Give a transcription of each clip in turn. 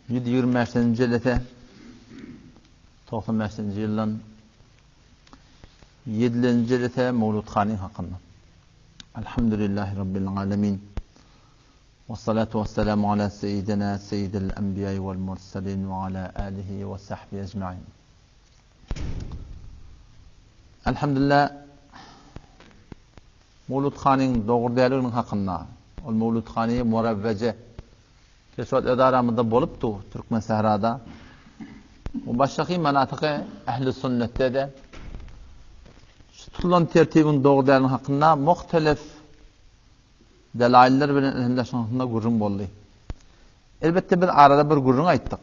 125 ýylete 95-nji ýyldan 7-nji ýylete Mawlud Khanyň hakynda. Alhamdulillahi rabbil alamin. Wassalatu wassalamu ala seyyidina seyyidil enbiya'i wal mursalin ve ala alihi ve sahbihi ecmaîn. Alhamdulillah Mawlud Khanyň dogurdalygynyň hakynda. Ol Mawlud Khany muravvaje keşwat edaramyzda bolupdy Türkmen Sahrada. O başlaky manatyky ehli sünnetde de tutulan tertibin dogurdalygynyň hakynda muhtelif delailler bilen ehlileşmesinde gurrun boldy. Elbette bir arada bir gurrun aýtdyk.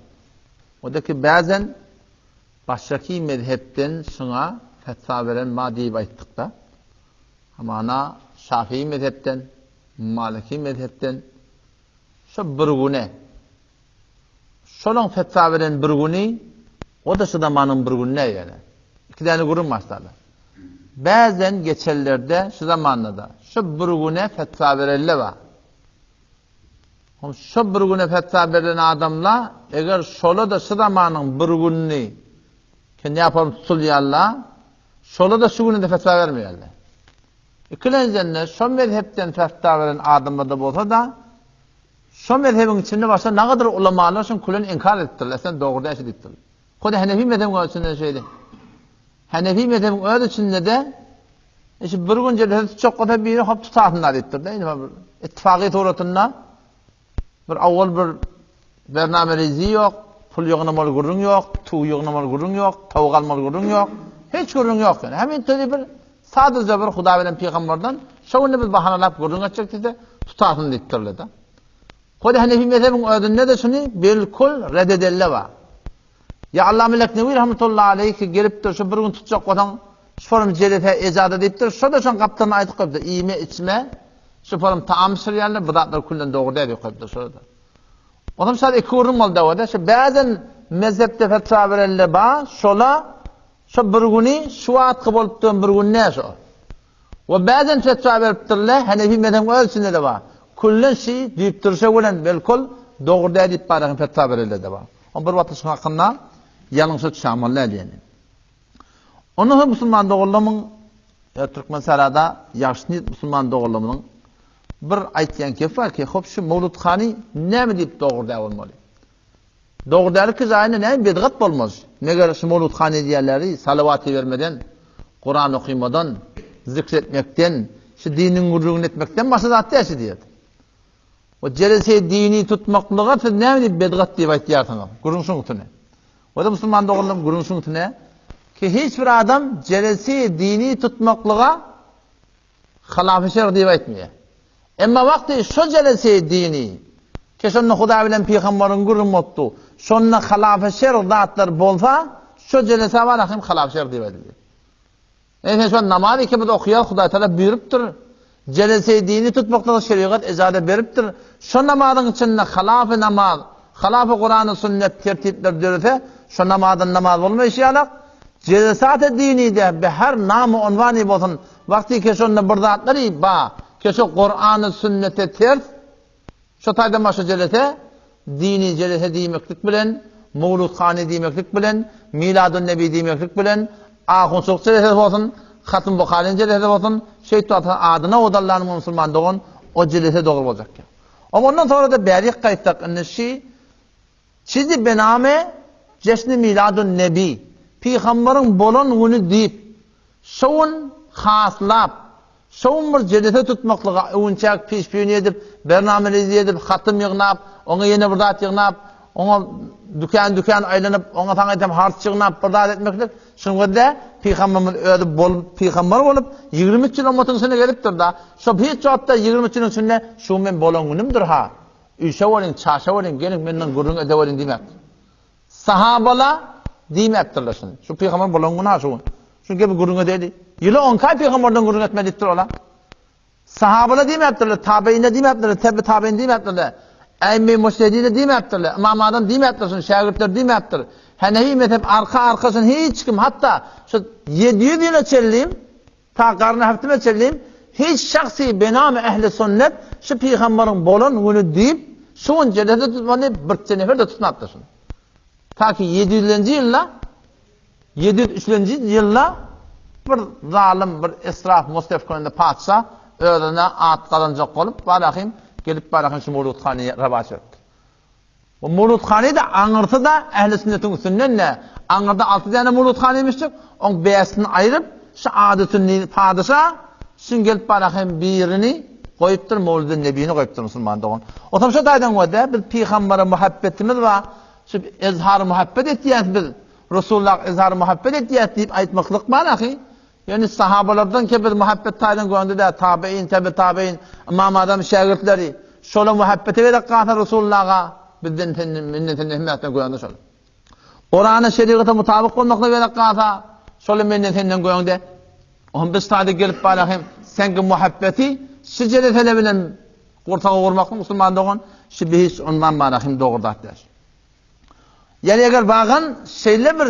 O da ki bazen başlaky mezhepden şuna fetva veren ma diýip aýtdyk da. Amana Şafii mezhepden, Maliki mezhepden şu bir güne şolan fetva veren bir güni o da şu zamanın bir gününe yani. İki tane gurrun başladı. Bazen geçellerde şu zamanlarda şu bir güne fetva verenler var. Şu bir güne fetva veren adamla eğer şola da şu zamanın bir gününü kendi yapalım tutuluyarlar, şola da şu günü fetva vermiyorlar. İkilencenne şu mezhepten fetva veren adamlar da bolsa da şu mezhebin içinde başka ne kadar ulemalar şun kulün inkar ettiler. Sen doğru değişti ettiler. Koda Hanefi mezhebin içinde şeydi. Hanefi mezhebin öyle içinde de işte bir gün celset çok kadar biri hop tutasınlar ettiler. Değil mi? İttifakı turatında bir avval bir bernamelizi yok, pul yoğuna mal gurrun yok, tuğ yoğuna mal gurrun yok, tavuk almal gurrun yok. Hiç gurrun yok yani. Hemen tabi bir sadece bir Huda veren peygamberden şovunu biz bahanalap gurrun açacak de tutasın ettiler de. Koda Hanefi mezhebin ödünde de şunu bilkul reddedelle var. Ya Allame Leknevi rahmetullahi aleyhi ki gelip de şu bir gün tutacak olan şu form celete ecada deyiptir. Şu da şun kaptanına aytıp koyupdur. İyime içme şu form taam sürüyenler bıdaklar kullen doğru değil koyupdur. Şurada. O zaman sadece iki uğrum oldu davada. Şu bazen mezhepte fetva verenler var. Şola şu bir günü şu atkı boluptuğun bir gün ne şu? Ve bazen fetva veriptirler. Hanefi mezhebin ölçünde de var. Kullen şey deyiptir şu olan belkul doğru değil deyip bari fetva verenler de var. On bir vatandaşın hakkında yanlışa düşamallar yani. Onu Müslüman doğullamın Türkmen Sarada yaşlı Müslüman doğullamının bir aytyan kef var ki hop şu Mawlud Khany näme diýip dogurda bolmaly. Dogurdalyk zaýyny näme bedgat bolmaz. Neger şu Mawlud Khany diýerleri salawaty bermeden, Kur'an okumadan, zikretmekden, şu dinin gurrugunu etmekden başga zat ýaşy diýer. O jelese dini tutmaklyga siz näme diýip bedgat diýip aýtýarsyňyz? Gurrun şuňytyny. O da Müslüman doğullam gurrun şuňytyny ki hiç bir adam jelese dini tutmaklyga halaf-ı şer diýip aýtmaýar. Emma wagty şu jelese dini ki şonu Huda bilen peýgamberiň gurrun bopdy. Şonna halaf-ı şer zatlar bolsa, şu jelese walakin halaf-ı şer diýip aýdylýar. Eňe şu namaz ikimiz okuýar, Huda Taala buyurupdyr. Jelese dini tutmaklyga şeriat ejada beripdir. Şu namazyň içinde halaf-ı namaz, halaf-ı Kur'an-ı sünnet tertipler dörse, şu namazdan namaz bolmaýşýarlar. Jelesat-ı dini de be her namı unvany bolsun. Wagty ki şonda bir zatlary ba, ki şu Kur'an-ı sünnete ters, şu taýda başa jelese dini jelese diýmeklik bilen, Mawlud Khany diýmeklik bilen, Miladun Nebi diýmeklik bilen, ahun jelese bolsun, Hatym Buhariň jelese bolsun, şeýtat adyna odallarnyň musulman dogan o jelese dogry boljak. Ondan sonra da bärik gaýtsak, inşi çizi bename Jesni Miladun Nebi Peýgamberiň bolan güni diýip şowun haslap şowun bir jelese tutmaklyga öwünçäk peşpüni edip bernamelizi edip hatym ýygnap oňa ýene bir zat ýygnap oňa dükän aýlanyp oňa taň edip harç ýygnap bir zat etmeklik şoňa da Peýgamberimiz öýde bolup peýgamber bolup 23 ýyl ummatyň içine gelipdir da şo hiç jogapda 23 ýyl içinde şu men bolan günümdir ha üýşe bolan çaşa bolan gelip menden gurrun ede bolan diýmek. Sahabala diýmekdirler şunu. Şu peýgamber bolan güna şu. Şu gibi gurrun edeli. Ýyly 10 kay peýgamberden gurrun etmedikdir ola. Sahabala diýmekdirler, tabiine diýmekdirler, tebe tabiin diýmekdirler. Aýme müştehidine diýmekdirler, imamlardan diýmekdirler, şagirtler diýmekdir. Hanefi mezhep arkasyny hiç kim hatta şu 700 ýyl çellim, ta garny haftyma çellim, hiç şahsy benami ehli sünnet şu peýgamberiň bolan güni diýip Şoň jelede tutmaly bir sefer de tutmapdy şunu. Ta ki 700-nji ýylda 703-nji ýylda bir zalim, bir israf Mustafa'nda padşah özüne at qalanjak bolup barahim gelip barahim şu Mawludxany'a rabaş etdi. O Mawludxany da aňyrsa da ähli sünnetin üstünden aňyrda 6 tane Mawludxany emişdik. Oň beýasini aýryp şu ady-sünni padşah şun gelip barahim birini goýupdyr, Mawludun nebiyini goýupdyr musulman dogan. Otamşa daýdan wada biz peýgambere muhabbetimiz we şu izhar muhabbet etýäs biz. Resulullah izhar muhabbet etýäs diýip aýtmaklyk barahy. Yani sahabalardan ki bir muhabbet taýdan goýandy da tabiin, tabiin, imam adam şagirdleri şola muhabbete berip gata Resulullah'a bizden minnetin himmetine goýandy şol. Qur'ana şeriata mutabyk bolmakla berip gata şola minnetinden goýandy. On biz taýda gelip barahim senki muhabbeti sicede tele bilen ortaga gurmakly musulman dogan şu behis ondan barahim dogurdak der. Yani eger bagan şeýle bir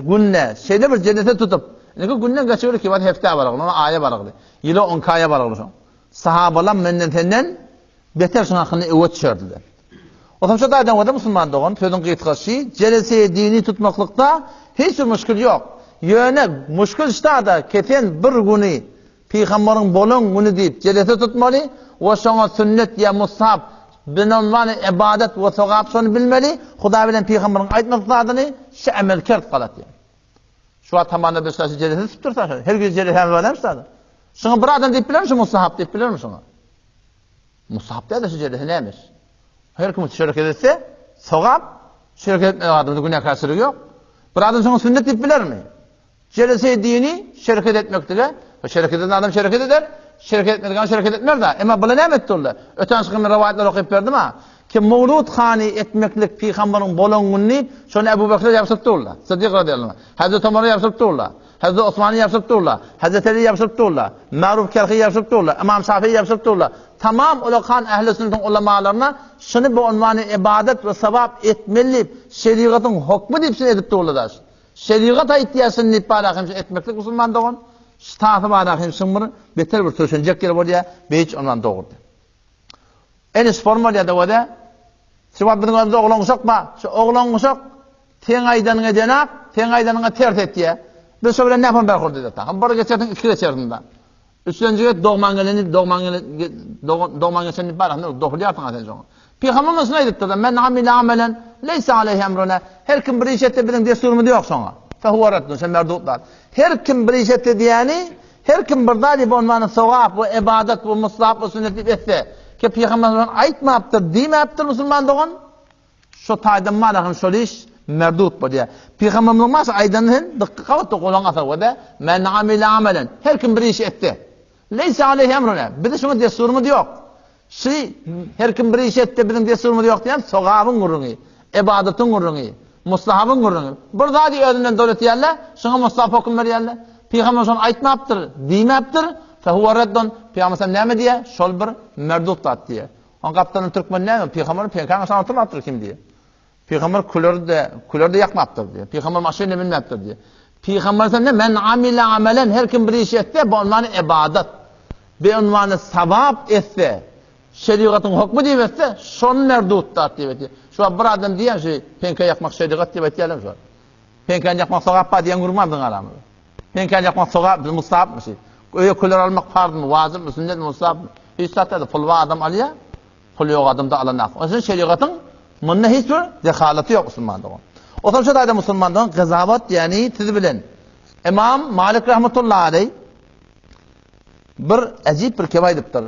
günne, şeýle bir jennete tutup Nego günden geçiyor ki var hefte baragly, ona aya baragly. Ýyly 10 kaya baragly şo. Sahabalar mennetinden beter şoň hakyny öwet çördiler. Otamşa daýdan wada musulman dogan sözüň gytgasy, jelese dini tutmaklykda hiç bir müşkil ýok. Ýöne müşkil ştada keten bir güni peýgamberiň bolan güni diýip jelese tutmaly we şoňa sünnet ýa mushaf binanwany ibadet we sowap şonu bilmeli. Huda bilen peýgamberiň aýtmaklaryny şu amelkar galat. Şu tamamda beşlesi jelese tuttursa, her gün jelese bilemsa. Şoňa bir adam diýip bilermi, mushaf diýip bilermi şoňa? Mushaf da şu jelese nämiş? Her kim şereket etse, sowap, şereket etmeýän adamda günah käsiri ýok. Bir adam şoňa sünnet diýip bilermi? Jelese dini şereket etmekdige, şereket eden adam şereket eder, şereket etmedigen şereket etmer da. Emma bula näme etdiler? Öten şygyny riwayetler okyp berdim ha. Ki Mawludxany etmeklik peýgamberiň bolan günni şonu Ebu Bekir ýapsypdylar. Siddiq radiyallahu anh. Hazrat Ömer ýapsypdylar. Hazrat Osman ýapsypdylar. Hazrat Ali ýapsypdylar. Ma'ruf Kerhi ýapsypdylar. Imam Şafii ýapsypdylar. Tamam ulaqan ähli sünnet ulamalaryna şunu bu unwany ibadet we sawap etmeli, şeriatyň hukmy diýip edipdiler. Şeriat aýtýasyny diýip barahim etmeklik musulman dogan. Stafa barahim şumur beter bir söýsenjek ýer bolýa, beýç ondan dogurdy. Enis formaliyada wada sebab bilen özde oglan uşakma, şu oglan uşak teň aýdanyňa denak, teň aýdanyňa tert etdi. Biz şo bilen näpem berhurdy da. Ham bir geçerden iki geçerdinde. Üçüncüye doğmangyny seni barahny dohlyapyň aten şoň. Peýgamberimiz näýdipdir da men amila amelen leysa aleyhi emruna. Her kim bir iş etdi bilen desturmy ýok şoňa. Fehuwa raddun sen merdutlar. Her kim bir iş etdi diýeni, her kim bir dali bu onwany sowap we ibadet we muslap we sünnet etse, ki peýgamberimiz aýtmapdyr, diýmapdyr musulman dogan. Şo taýdan marahym şol iş merdut bolýar. Peýgamberimiz mas aýdanyň dykka gawatda golan atar wada men amila amelen. Her kim bir iş etdi. Leysa aleyhi emruna. Bizde şoňa desturmy ýok. Her kim bir iş etdi bilen desturmy ýok diýen sogabyň gurruny, ibadetyň gurruny, muslahabyň gurruny. Bir zady özünden dölet ýerler, şoňa muslahap hukm berýärler. Peýgamber şonu aýtmapdyr, diýmapdyr. Fehuwa raddun. Peýgamber näme diýe? Şol bir merdut tat diýe. On gapdan türkmen näme? Peýgamber peýgamber şonu atmapdyr kim diýe? Peýgamber kulörde ýakmapdyr diýe. Peýgamber maşyny bilmepdir diýe. Peýgamber näme? Men amila amelen her kim bir iş etdi, bu onwany ibadet. Bu onwany sawap etse, şeriatyň hukmy diýip etse, şonu merdut tat diýe. Şu bir adam diýen şey, penka ýakmak şeriat diýip aýtýarlar şu. Penka ýakmak sawap diýen gurmandyň aramy. Penka ýakmak sawap mustahapmy? Öýe kulör almak farzymy, wazipmy, sünnetmi, mustahapmy? Hiç satda pul we adam alýa, pul ýok adamda alanak. O şeň şeriatyň munna hiç bir dehalaty ýok musulmandyň. Otaşa daýda musulmandyň gazawat ýani tiz bilen. İmam Malik rahmetullahi aleyh bir ajib bir kebaý dipdir.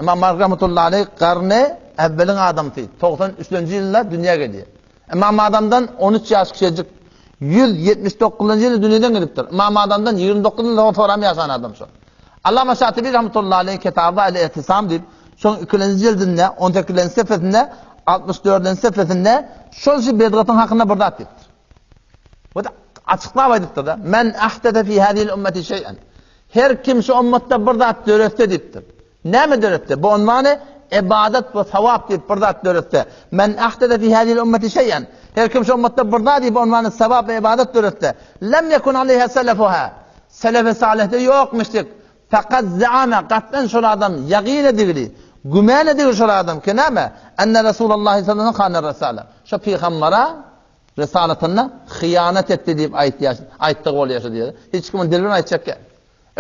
İmam Malik rahmetullahi aleyh qarny evvelin adamdy. 93-nji ýylda dünýäge geldi. İmam adamdan 13 ýaş kiçik 179-njy ýylda dünýeden gelipdir. İmam adamdan 29 ýyl sonra ýaşan adam şo. Allama Şatibi rahmetullahi aleyh kitaby El-İhtisam diýip şoň 2-nji ýyldynda 18-nji sefetinde 64-nji sefetinde şol bedgatyň hakyna bir zat diýipdir. Bu da açyklap aýdypdyr da men ahdada fi hadihi ummati şeý'an. Her kim şu ummatda bir zat döretdi diýipdir. Näme döretdi? Bu onwany ibadet we sawap diýip bir zat döretdi. Men ahdada fi hadihi ummati şeý'an. Her kim şu ummatda bir zat diýip onwany sawap we ibadet döretdi. Lem yekun aleyha selefuha. Selefe salihde ýokmuşdyk. Fakat zaama qat'an şol adam yaqin edildi. Güman ediyor şu adam ki näme? Enne Resulullah sallallahu aleyhi ve sellem risale. Şu peygambara risalatına hıyanet etti deyip aytdı gol yaşa diye. Hiç kimin dilini aytacak ki.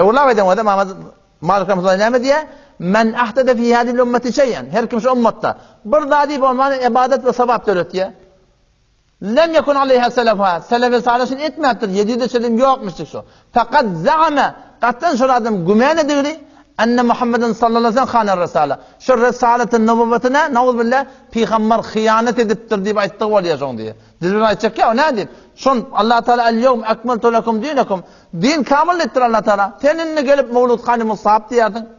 Ular eden adam Malik rahmetullahi näme diye? Men ahdede fi hadhihi ümmeti şey'en. Her kim şu ummatta bir dadi bolmany ibadet ve sevap döretdiye. Lem yekun aleyha selefa. Selefe salihsin etmeyaptır. Yedide selim yokmuştuk şu. Fakat za'ame. Kattan şu adam güman ediyor. Enne Muhammedin sallallahu aleyhi ve sellem risale. Şu risaletin nübüvvetine nauz billah peygamber hıyanet ediptir deyip aytdı ol yaşon diye. Dilini aytacak ya o ne deyip? Şun Allah Teala el-yevm ekmeltu lekum dinakum. Din kamil ettir Allah Teala. Seninle gelip Mevlud Hani Musab diyerdin.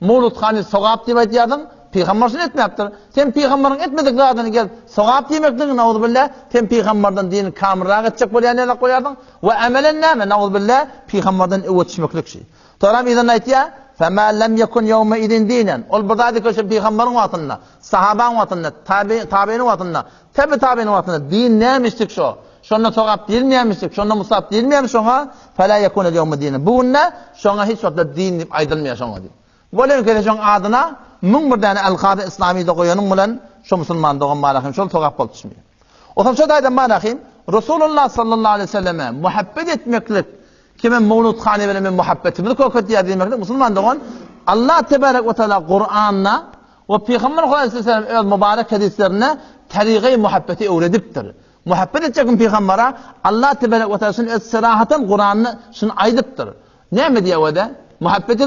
Mevlud Hani Sogab deyip aytıyordun. Peygambersin etmeyaptır. Sen peygamberin etmedik adını gel. Sogab demektin nauz billah. Sen peygamberden dini kamilrak edecek bolyan ele koyardın. Ve amelen näme nauz billah peygamberden öwetişmeklik şey. Toram idan aytya فَمَا لَمْ يَكُنْ يَوْمَ اِذٍ دِينًا Ol buradaki köşe peygamberin vatınına, sahaban vatınına, tabi'nin vatınına, tabi'nin vatınına din neymiştik şu? Şonda sogap değil miymiştik? Şonda musab değil miymiş şona? فَلَا يَكُنَ الْيَوْمَ دِينًا Bu ne? Şona hiç vakti din deyip aydılmıyor şona diye. Böyle ülkede şon adına mün bir tane el-Kadı İslami'de koyanın bilen şu Müslüman doğan malakim şol sogap bol düşmüyor. O zaman şu daydan malakim Resulullah sallallahu aleyhi ve selleme muhabbet etmeklik kimin Mevlud Hani benim muhabbetimi kokot diye demektir. Müslüman doğan Allah tebarek ve teala Kur'an'na ve Peygamber Aleyhisselam el mübarek hadislerine tariqi muhabbeti öğretiptir. Muhabbet edecek Peygamber'e Allah tebarek ve teala'nın esrahaten Kur'an'ı şunu aydıptır. Ne mi diye o da? Muhabbet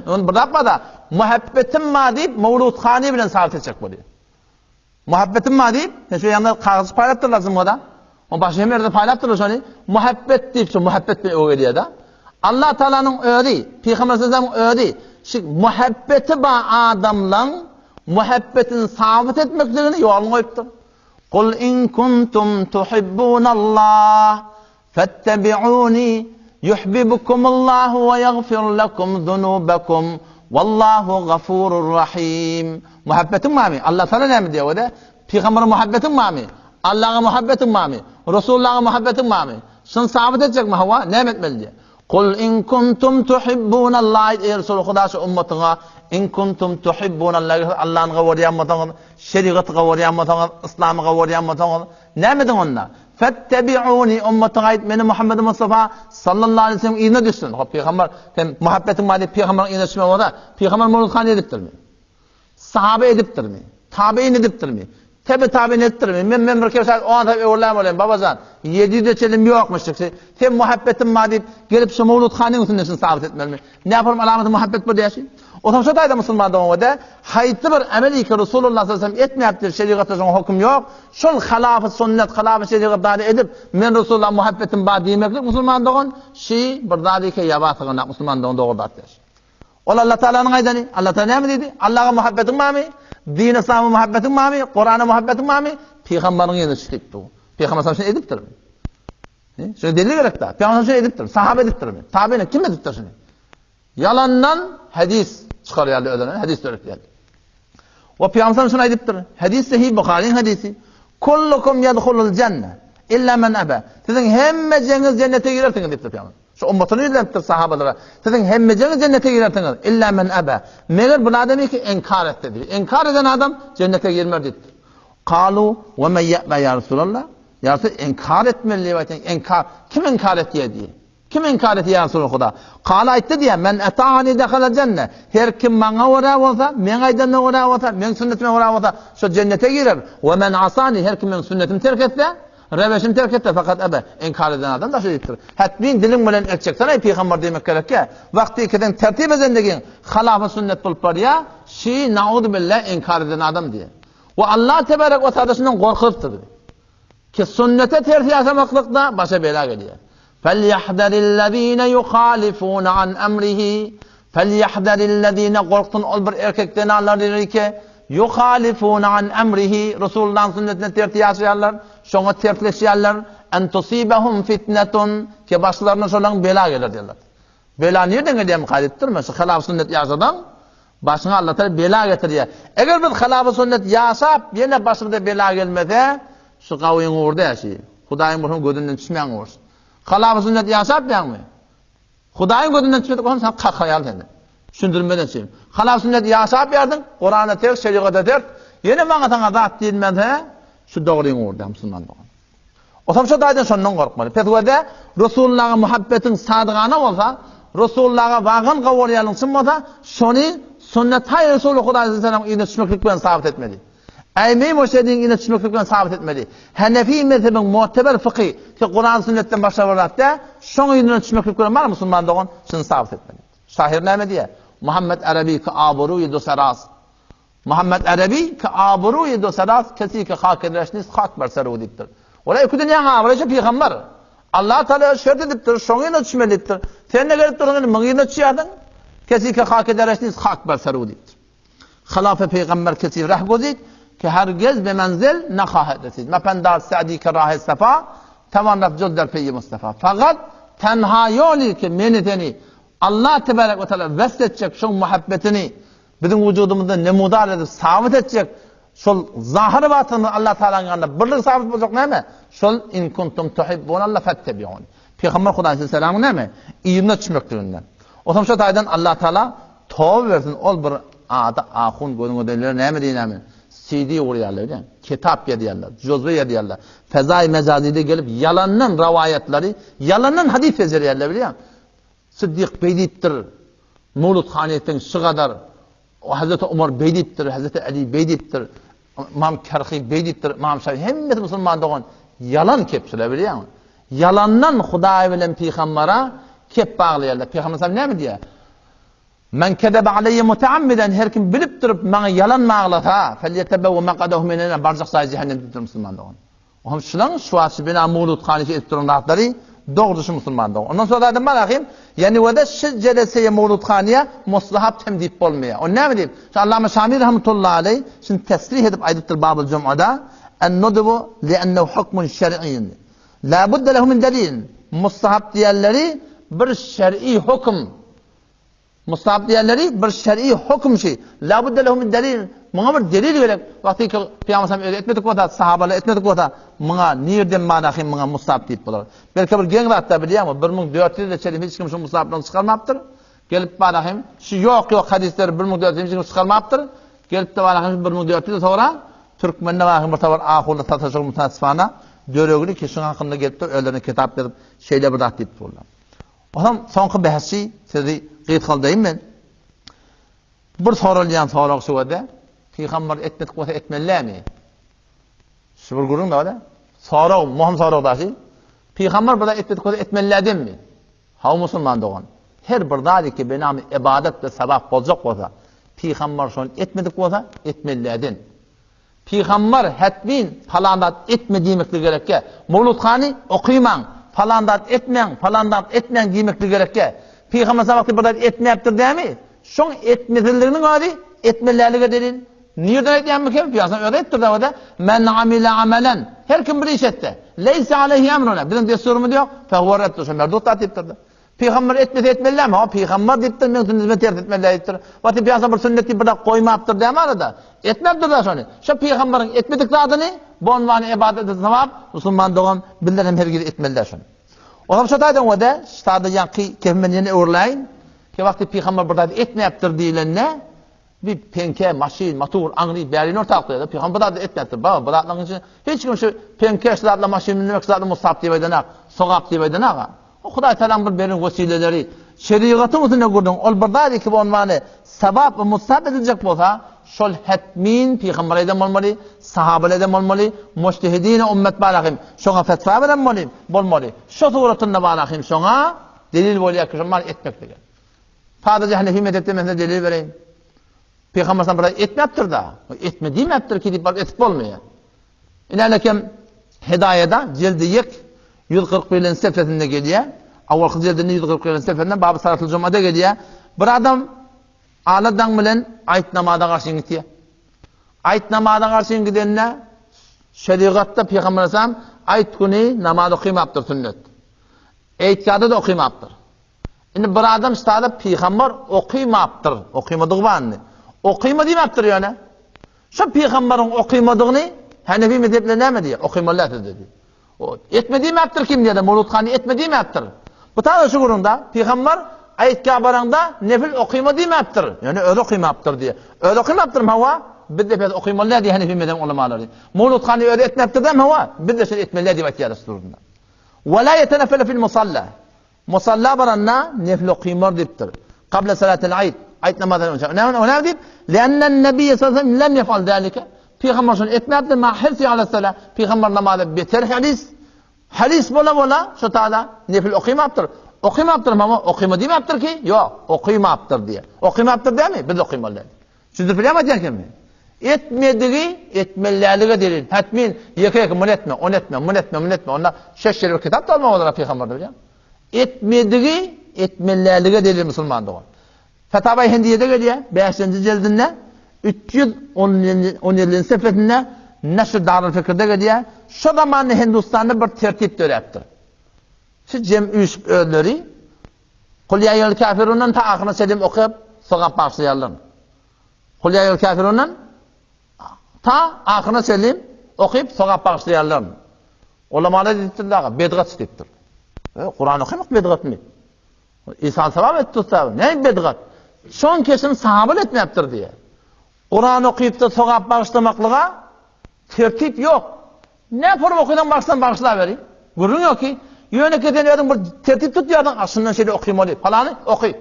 bırakmadı. Muhabbetim ma deyip Mevlud Hani bilen sabit edecek bu diye. Muhabbetim ma deyip şu yanında kağıt paylaştır lazım o da. O başka bir yerde paylaştırır şunu. Muhabbet deyip şu muhabbet bir öğretiyor da. Allah Teala'nın öğreti, Peygamber sallallahu aleyhi ve sellem öğreti. Şu muhabbeti ba adamla muhabbetin sabit etmeklerini yolunu koyuptur. Kul in kuntum tuhibbunallah fettebi'uni yuhibbukumullahu ve yaghfir lekum zunubakum vallahu gafurur rahim. Muhabbetin mami? Allah Teala ne mi diyor o da? Peygamber'e muhabbetin mami? Allah'a muhabbetin mami? Resulullah'a muhabbetin mami? Şunu sabit edecek mi hava? Ne etmeli diye. Kul in kuntum tuhibbunallah ey Resul Hudaş ummetine in kuntum tuhibbunallah Allah'ın gavuriyanmatını, şeriatı gavuriyanmatını, İslam'ı gavuriyanmatını ne medin onunla? Fettebi'uni ummetine ait beni Muhammed Mustafa sallallahu aleyhi ve sellem iyine düşsün. Peygamber muhabbetin mali Peygamber'in iyine düşmeye o da Peygamber Mevlud Hani ediptir mi? Sahabe ediptir mi? Tabi'in ediptir mi? Tabi nettir mi? Ben bir kere o anda öğrenmem olayım babacan. 7'de çelim yokmuştuk. Sen muhabbetin ma deyip gelip şu Mevlud Hani'nin sünnetini sabit etmeli mi? Ne yaparım alameti muhabbet bu diye şey? O zaman şu dayda Müslüman doğum da hayırlı bir ameli ki Resulullah sallallahu aleyhi ve sellem etmeyaptır. Şeriatta son hüküm yok. Şol halafı sünnet, halafı şeriat dâri edip men Resulullah muhabbetin ba demeklik Müslüman doğum şey bir dâri ki yabatığına Müslüman doğum doğru batır. Ol Allah Teala'nın aydani. Allah Teala ne dedi? Allah'a muhabbetin ma mi? Din İslam'a muhabbetin mami, Kur'an'a muhabbetin mami, Peygamber'in yerine çıkıptı. Peygamber sallallahu aleyhi ediptir mi? Şöyle delil gerek de. Peygamber sallallahu ediptir mi? Sahabe ediptir mi? Tabi'ne kim ediptir şimdi? Yalandan hadis çıkarıyorlar ödenen, hadis öğretiyorlar. Ve Peygamber sallallahu ediptir. Hadis sahih Bukhari'nin hadisi. Kullukum yedhulul cennet illa men aba. Sizin hemmeceniz cennete girersiniz diptir Peygamber. Şu ummetini yönelttir sahabalara. Sizin hemmeceniz cennete girersiniz. İlla men aba. Meğer bu adamı ki inkar etti diyor. İnkar eden adam cennete girmez dedi. Kalu ve men ya'ba ya Resulallah. Ya Resul inkar etmeli ve inkar. Kim inkar etti diye. Kim inkar etti ya Resulullah? Kala etti diye men eta'ani dehala cennet. Her kim bana uğra olsa, men aydanına uğra olsa, men sünnetime uğra olsa şu cennete girer. Ve men asani her kim men sünnetimi terk etse Reveşim terk etti fakat ebe inkar eden adam da şöyledir. Hatmin dilim bilen ekecek sana peygamber demek gerek ya. Vakti keden tertip edendegin halafı sünnet bulup var ya, şi naud billah inkar eden adam diye. Ve Allah tebarek ve teala'sından korkuptur. Ki sünnete tertip yasamaklıkta başa bela geliyor. Felyahdharillezine yuhalifun an emrihi. Felyahdharillezine korktun ol bir erkekten Allah der ki yuhalifun an emrihi. Resulullah'ın sünnetine tertip yasayanlar. Şoňa tertleşýärler en tusibahum fitnetun ki başlarına şolan bela gelir diyorlar. Bela nereden gelýär kaydettir mi? Şu halaf sünnet ýaşadan başına Allah Teala bela getiriyor. Eger biz halaf sünnet ýaşap ýene başymda bela gelmese şu gawyň uğurda ýaşy. Hudaýyň bolsun gödünden düşmeýän bolsun. Halaf sünnet ýaşap ýagmy? Hudaýyň gödünden düşmeýän bolsa sen haýal edin. Düşündürmeden şey. Halaf sünnet yaşap yerdin, Kur'an'a tek, şeriata tek. Yine bana sana zat değilmez he. Şu doğruyun orada Müslüman doğan. Otam şu daydan sondan korkmalı. Petvede Resulullah'a muhabbetin sadıgana olsa, Resulullah'a vağın kavulayalın sınmasa, şunu sünnet hayır Resulü Kudu Aleyhisselam yine düşmeklikten sabit etmeli. Eymey Moşedin yine düşmeklikten sabit etmeli. Hanefi mezhebin muhteber fıkhi ki Kur'an sünnetten başa varlattı, şunu yine düşmeklikten var Müslüman doğan, şunu sabit etmeli. Şahir neyme diye? Muhammed Arabi ki aburuyi do saras. Muhammed Arabi ki aburuyi do saras, kesi ki hak ederşiniz, hak berser udiptir. Oraya iki dünya ağabeyce peygamber. Allah Teala şert ediptir, şoňyna düşmelipdir. Sen ne gelip durýan mygyna düşýärdiň? Kesike hak edersiniz, hak berser udipdir. Halafe peygamber kesi rah gozit ki hergez be menzil nakah edesiz. Mapendar Sa'di ki rah safa, tavanraf jolder peyi Mustafa. Fakat tenha yoli ki meneteni Allah tebarek ve teala vesletecek şu muhabbetini bizim vücudumuzda nemudar edip sabit edecek. Şol zahir batını Allah Teala'nın yanında birlik sabit olacak neyme? Şol in kuntum tuhibbun Allah fettebi'un. Peygamber Huda Aleyhisselam'ın neyme? İyimle düşmekliğinden. O zaman şu taydan Allah Teala tövbe versin ol bir adı ahun gözünü dönüyor neyme diyeyim. CD uğrayarlar değil mi? Kitap yediyarlar, cüzve yediyarlar. Fezai mecazide gelip yalanın rivayetleri, yalanın hadis veziriyarlar biliyor musun? Sıddık beydittir, Mevlud Haniyet'ten şu kadar, Hazreti Umar beydittir, Hazreti Ali beydittir, İmam Kerhi beydittir, İmam Şafii, hemmeti Müslüman doğan yalan kepçiler biliyor musun? Yalandan Hudaýy bilen Peygambara kep bağlayarlar. Peygamber sallallahu ne mi diye? Men kedebe aleyye muteammiden her kim bilip durup bana yalan bağlata, felyetebevve maqadahu minena barzak sayı cehennem diyor Müslüman doğan. O hem şulan şuası bina Mevlud Haniyet'i ettirin rahatları doğrusu Müslüman doğan. Ondan sonra da bakayım, yani ve de şu celeseye Mevlud Haniye muslahap temdip olmaya. O ne mi diyeyim? Şu Allame Şamil rahmetullahi aleyh şimdi tesrih edip aydıktır Bab-ı Cum'ada en-nudbu li'ennehu hukmun şer'iyyin. La budde lehu min delil. Muslahap diğerleri bir şer'i hüküm. Muslahap diğerleri bir şer'i hüküm şey. La budde lehu min delil. Buna bir delil verek. Vakti ki Peygamber sallallahu etmedik vata, sahabalar etmedik vata. Buna nereden manahim buna muslahap deyip bular. Belki bir gen vatta biliyor mu? 1400'de çelim hiç kim şu muslahapdan çıkarmaptır. Gelip manahim şu yok hadisler 1400'de hiç kim çıkarmaptır. Gelip de manahim 1400'de sonra Türkmen'de manahim bir tavar ahulda tataşır mutasifana dörögünü ki şunun hakkında gelip de öğlerine kitap verip şeyle bir rahat deyip bular. O zaman sonki bahsi sizi qeyd kaldayım ben. Bir sorulyan sorak şu ede. Peygamber etmedik olsa etmeliler mi? Şu bir gurun da öyle. Sorak, muhim sorak da şey. Peygamber burada etmedik olsa etmeliler değil mi? Hav Müslüman doğan. Her bir dali ki benamı ibadet ve sabah olacak olsa, Peygamber şunu etmedik olsa etmelilerden. Peygamber hetmin falandat etmediğimekli gerekke. Mevlud Hani okuyman, falandat etmen giymekli gerekke. Peygamber sabahti burada etmeyaptır değil mi? Şun etmezillerinin adı etmelerine delil. Nereden etmeyen mi kim? Peygamber öyle ettir de men amile amelen. Her kim bir iş etti. Leyse aleyhi emruna. Bizim desturumu diyor. Fehuve reddu. Sen merdut da ettirdi. Peygamber etmese etmeliler mi? Peygamber deyiptir. Men hizmet etmeliler ettir. Vati Peygamber sünneti burada koymayaptır değil mi arada? Etmeptir de şunu. Şu Peygamberin etmedik adını bu onvanı ibadeti tamam. Müslüman doğan bildirim her gibi etmeliler şunu. O zaman şu taydan o da sadece kefmen yine uğurlayın. Ki vakti Peygamber burada etmeyaptır diyilenine bir penke, maşin, motor, angri, berin ortaklıydı. Peygamber burada etmeyaptır. Baba, bulatların için hiç kim şu penke, sıratla maşin, minlemek, sıratla musab diyeydine, sokak diyeydine. O Hudaý Teala'nın bir berin vesileleri, şeriatımızı ne gördün? Ol buradaydı ki bu onvanı sebap ve musab edilecek olsa, şol hetmin Peygamber edem olmalı, sahabe edem olmalı, mujtehidine ümmet balagim, şoňa fetva veren bolmaly. Şu suratında balagim şoňa delil bolýar ki şoňa etmek diýer. Sadece Hanefi mezhebinde delil vereyim. Peygamber sallallahu aleyhi ve sellem etmeptir da. Etmediğimeptir ki deyip etip olmayan. İnalekem Hidayeda cildi 141. sefesinde geliyor. Avval cildinin 141. sefesinden Bab-ı Salatul Cuma'da geliyor. Bir adam ağladan bilen ayet namazına karşı gidiyor. Ayet namazına karşı gidenine şeriatta Peygamber sallallahu aleyhi ve sellem ayet günü namaz okuyamaptır sünnet. Eğitkadı da okuyamaptır. Şimdi bir adam istada Peygamber okuyamaptır. Okuyamadığı var mı? Okuyma demeptir yani. Şu Peygamberin okuymadığını Hanefi mezhepleri ne diyor? Okuymalar dedi. O etmediğimeptir kim diye de Mevlud Hani etmediğimeptir. Bu tane şu durumda Peygamber ayetga baranda nefil okuyma demeptir. Yani öyle okuymaptır diye. Öyle okuymaptır mı hava? Bir de okuymalar diye Hanefi mezhebinin ulemaları. Mevlud Han'ı öyle etmeptir de mi hava? Bir de şöyle etmeler diye bakıyoruz durumda. Ve la yetenefele fil musalla. Musalla baranda nefil okuymar deyiptir. Qabla salatil ayd. Ayd namazdan önce. Ne deyip? Leannen nebiyye sallallahu aleyhi ve sellem lem yefal zalika. Peygamber şunu etmeptir. Ma hirsi ala salah. Peygamber namazda beter hadis. Hadis bola şu taada nefil okuymaptır. Okuymaptır ama okuyma demeptir ki? Yok, okuymaptır diye. Okuymaptır değil mi? Biz okuymalar. Siz de bilemeyecek mi? Etmediği, etmelerine delil. Hatmin, yaka bunu etme, onu etme, bunu etme, bunu etme. Onlar şeşşeri kitap da alma olarak Peygamber'de biliyor musun? Etmediği, etmelerine delil Müslüman'da o. Fetavai Hindiye'de geliyor, 5. cildinde, 317. sefetinde, Neşr Darül Fikir'de geliyor, şu zamanlı Hindistan'da bir tertip döreptir. Şu cem-üç ölleri, Kul ya eyyuhel kafirundan ta ahirine selim okuyup, sogap başlayalım. Kul ya eyyuhel kafirundan ta ahirine selim okuyup, sogap başlayalım. Ulemalar dediktirler, bedgat dediktir. Kur'an okuymak bedgat mı? İsa sebep etti tutar. Ne bedgat? Son kesim sahabel etmeyaptır diye. Kur'an okuyup da sogap başlamaklığa tertip yok. Ne form okuydan baştan başlayıvereyim? Görün yok ki, yöneketen adam bir tertip tutuyordan aslında şeyde okuymalı. Falanı okuy.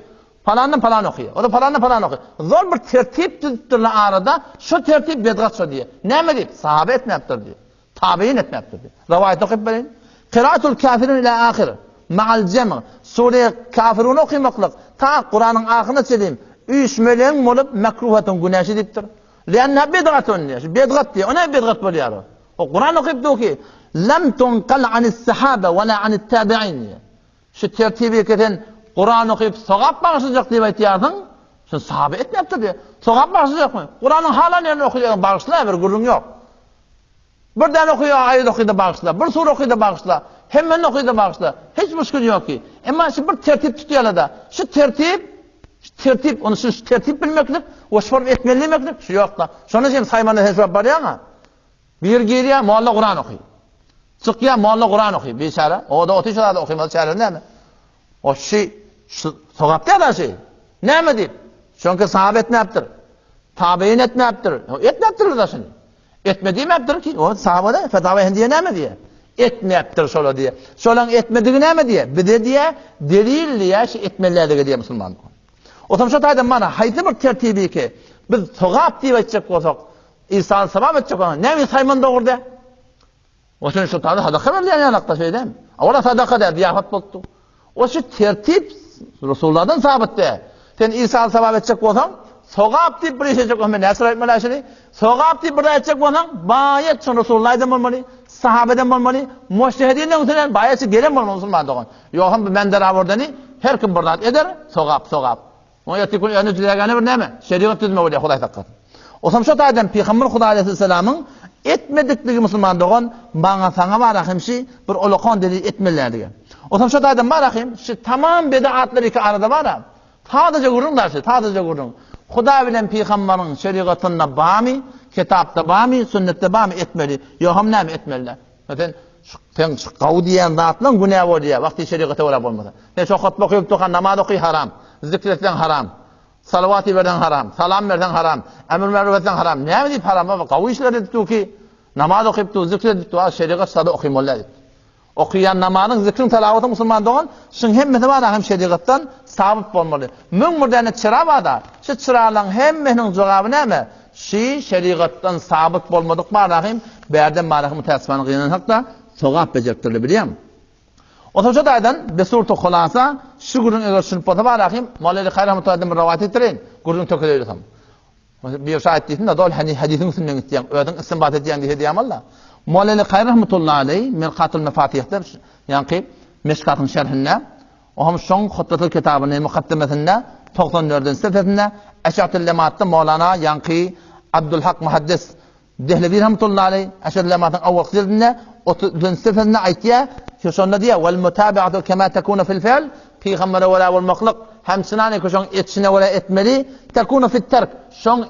Falan okuyor. O da falan okuyor. Zor bir tertip tutturlar arada. Şu tertip bedgatsa diye. Ne mi deyip? Sahabe etmeyaptır diye. Tabi'in etmeyaptır diye. Rivayet okuyup verin. Kıraatul kafirin ila ahir. Ma'al cem'. Sure kafirun okuymaklık. Ta Kur'an'ın ahirine söyleyeyim. 3 milyon olup mekruhatun güneşi deyiptir. Lianna bedgatun diye. Bedgat diye. O ne bedgat buluyor o? O Kur'an okuyup diyor ki lem tunqal anis sahabe ve la anit tabi'in diye. Şu tertibi keten Kur'an okuyup sogap bağışlayacak diye aytıyordun. Sen sahabe etmeyaptır diye. Sogap bağışlayacak mı? Kur'an'ın hala nerini okuyacak? Bağışlayabilir, gurrun yok. Bir tane okuyor, ayet okuyor da bağışla. Bir sure okuyor da bağışla. Hemen okuyor da bağışla. Hiç müşkül yok ki. Ama şu bir tertip tutuyorlar da. Şu tertip, onu şu tertip bilmeklik, o şform etmeliklik, şu yok da. Sonra şimdi saymanı hesap var ya ama. Bir geliyor, mualla Kur'an okuyor. Çıkıyor, mualla Kur'an okuyor. Bir çare. O da 30 da okuymadı çare ne mi? O şey, sogapta da şey. Ne mi deyip? Çünkü sahabe etmeyaptır. Tabi'in etmeyaptır. Etmeyaptır da şimdi. Etmediğim yaptır ki. O sahabada Fetavai Hindiye ne mi diye? Etmeyaptır şöyle diye. Şöyle etmediği ne mi diye? Bir de diye delil diye şey etmelerdi diye Müslüman. O zaman şu taydan bana haydi bir tertibi ki biz sogap diye açacak olsak İsa'nın sebep edecek olan ne mi sayman doğurdu? O zaman şu tayda sadaka verdiğin yanakta şey değil mi? Orada sadaka der, diyafat buldu. O şu tertip Resulullah'dan sabit de. Sen İsa'nın sebep edecek olsan sogap deyip bir işecek olsan nasıl etmeli şimdi? Sogap deyip bir edecek olsan bayet son Resulullah'dan olmalı, sahabeden olmalı, müştehidinle usulen bayetçi gelen olmalı Müslüman doğan. Yokum ben de ravordanı her kim burada eder, sogap. O yatikun yani dilagane bir neme? Şeriat düzme oluyor Huday takkat. O zaman şu taydan Peygamber Huday Aleyhisselam'ın etmedikligi Müslüman doğan bana sana var akımşi bir olokan dedi etmelerdi. O zaman şu taydan var akım şu tamam bedaatları ki arada var ha. Sadece gururlar şey, sadece gurur. Huda bilen Peygamber'in şeriatında bami, kitapta bami, sünnette bami etmeli. Yoham ne etmeliler? Zaten sen kavdiyen zatla günah oluyor. Vakti şeriatı ola olmasa. Ne çok hutbe okuyup tokan namaz okuy haram, zikretten haram, salavat verden haram, salam verden haram, emir marufetten haram. Ne deyip haram ama kavu işler dedi ki namaz okuyup tu zikret tu şeriat sada okuymalar. Okuyan namazın zikrin talavatı Müslüman doğan, şun hem mesela hem şeriattan sabit olmalı. Mümürden çırabada, şu çırağın hemmenin cevabı ne mi? Şeriattan sabit olmadık marahim, berden marahim tesmanı gıyının hakta sogap becektirli biliyor musun? O zaman şu daydan besurtu khulasa, şu gurun eğer şunu pota marahim, Mevlana Hayr rahmetullahi aleyhi rivayet ettirin, gurun tökülüyor tam. Bir şahit dedim de dol hadisin üstünden gittiğim, ödün istinbat ettiğim diye diyem Allah. Mevlana Hayr rahmetullahi aleyhi Mirqatul Mefatih'tir, yani Meşkat'ın şerhinde, o hem son hutbetul kitabının mukaddemesinde 94. sefetinde Eş'atul Lemaat'ta Mevlana Yanqi Abdülhak Muhaddis Dehlevi rahmetullahi aleyhi Eş'atul Lemaat'ın avval zildinde 30. sefetinde aytiye ki sonunda diye vel mutabi'atu kema tekunu fil fi'l Peygamber'e ve vel mahluk hemsinane ki şon etçine ve etmeli tekunu fit terk şon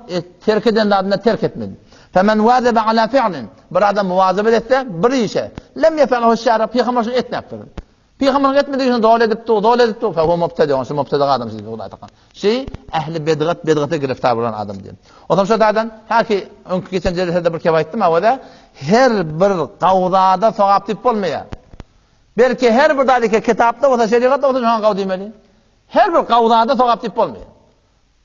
terk eden adına terk etmeli. Femen vazebe ala fi'lin bir adam muvazebet etse bir işe lem yef'alhu şer'a Peygamber şunu etmektir. Peygamber etmediğini doğal edipti, fehu mubtedi, onu mubtedi adam siz bu aytakan. Ehli bedgate giriftar bolan adam diýen. Otam şotadan, haki öňkü geçen jerde bir kep aýtdym, awada her bir gawzada sowap dip bolmaýar. Belki her bir dalika kitapda bolsa şeriatda bolsa şoňa gaw diýmeli. Her bir gawzada sowap dip bolmaýar.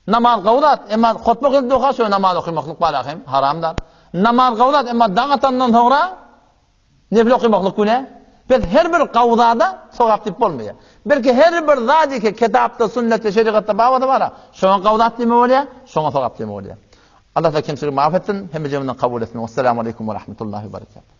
Namaz gawzat, emma hutba kıldı oka şo namaz okumaklyk balahym haramdar. Namaz gawzat, emma dağatandan sonra nefil okumaklyk güne. Biz her bir gawzada sowap dip bolmaýar. Belki her bir zadiki kitapda, sünnetde, şeriatda bawada bara, şoňa gawzat diýme bolýar, şoňa sowap diýme bolýar. Allah da kimsini maaf etsin, hem cemden kabul etsin. Vesselamu aleykum ve rahmetullahi ve berekatuhu.